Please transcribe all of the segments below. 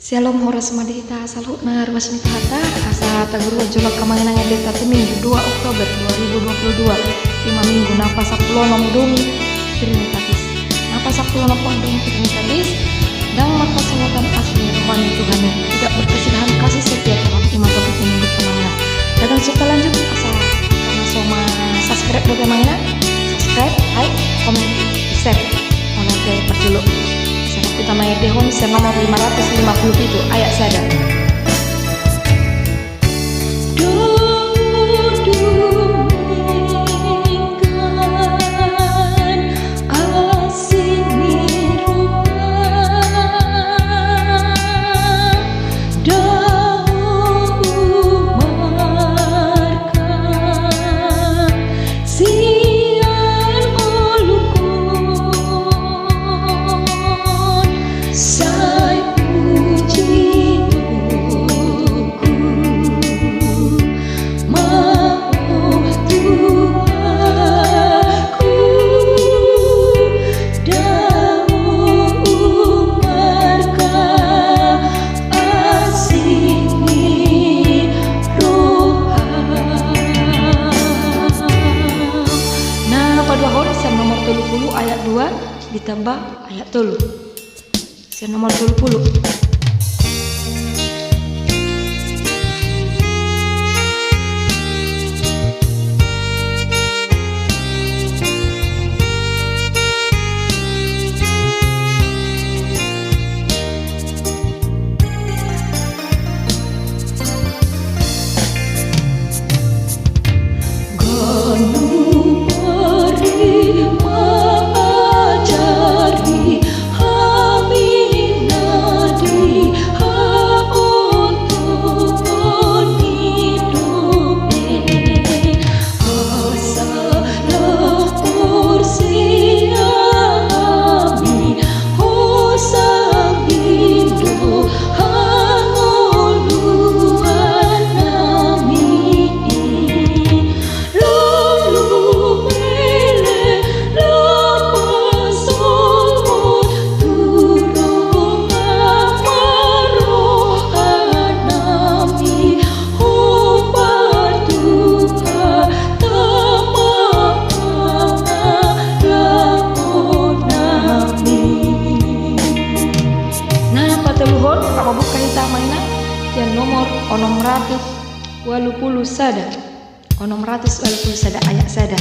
Shalom horas madita salutna ruasmita hata asa tagurua jolak kamangan deta Minggu 2 Oktober 2022 5 minggu napa saplonom dumi Trinitatis napa saplonom dumi Trinitatis dan maka sengatan asli rohani Tuhan tidak berkesidahan kasih setia Tuhan iman topik minggu kemangan dan suka lanjut asa karena soma subscribe bagaimana subscribe like komen share oleh dari perjuluk utama Dehon nomor 550 itu ayat sadar. Nomor 30 ayat 2 ditambah ayat 3 nomor 30 buka kita mana dan nomor 680 sada 680 sada ayat sada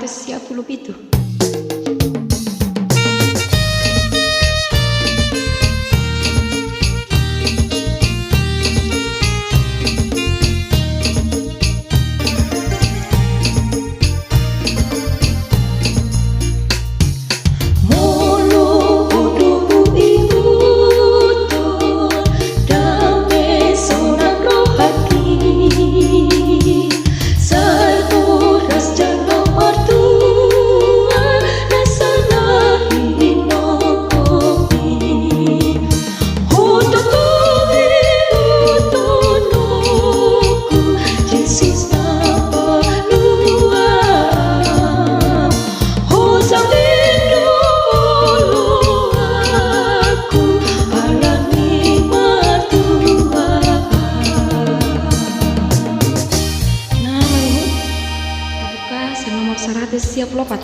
137. Nomor 100 siap lompat.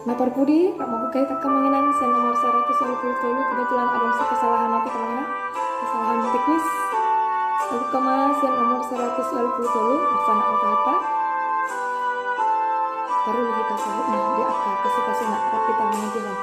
Napar Budi, Kak mau bukai tak mengenang sen nomor 120 kebetulan ada kesalahan nanti kemenang kesalahan teknis. Lalu kama sen nomor 120 bersama kata baru kita sabutnya di akal kesukaan nak kita menghentikan.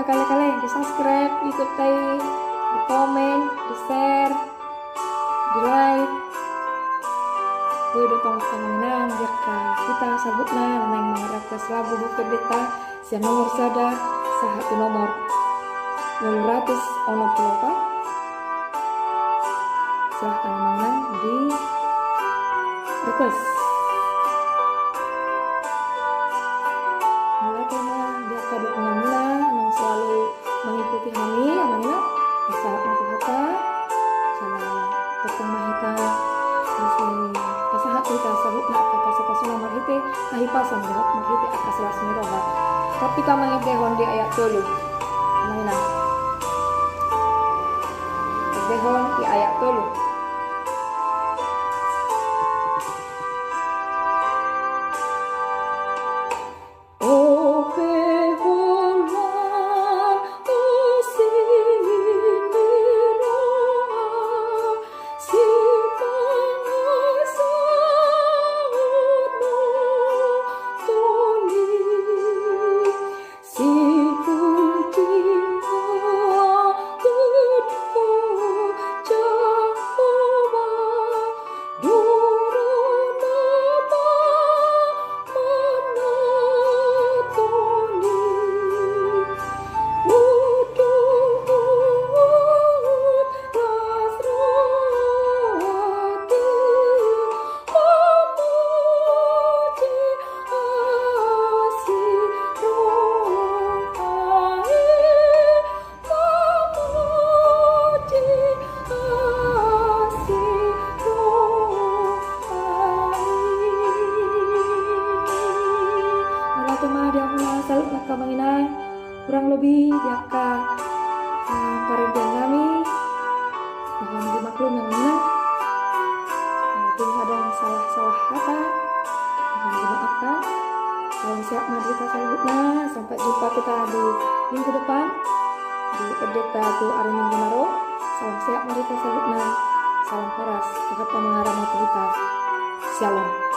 Kalian di subscribe YouTube tay, di komen, di share, di like. Gue udah menang biar kita sabutna nang mengharapkan lagu bukti beta si nomor sada satu nomor 200 ono pelapa. Silahkan menang di request. Mulai tema dia kado pengamila selalu mengikuti kami amanina masalah mati kata salah peteng mahita masih pasahat kita sabukna kata sepasuna marhite nahipasan jawab marhite akaselas miroha tapi kamang dehon di ayat dulu mana dehon di ayat dulu salut nak kamanginay kurang lebih jaka parendian kami mohon dimaklum yang mana mungkin ada salah kata mohon dimaafkan. Salam sehat mari kita selanjutnya, sampai jumpa kita di minggu depan di Edeta Tu Ariming Gunaro. Salam sehat mari kita selanjutnya, salam horas kita mengarah kita. Shalom.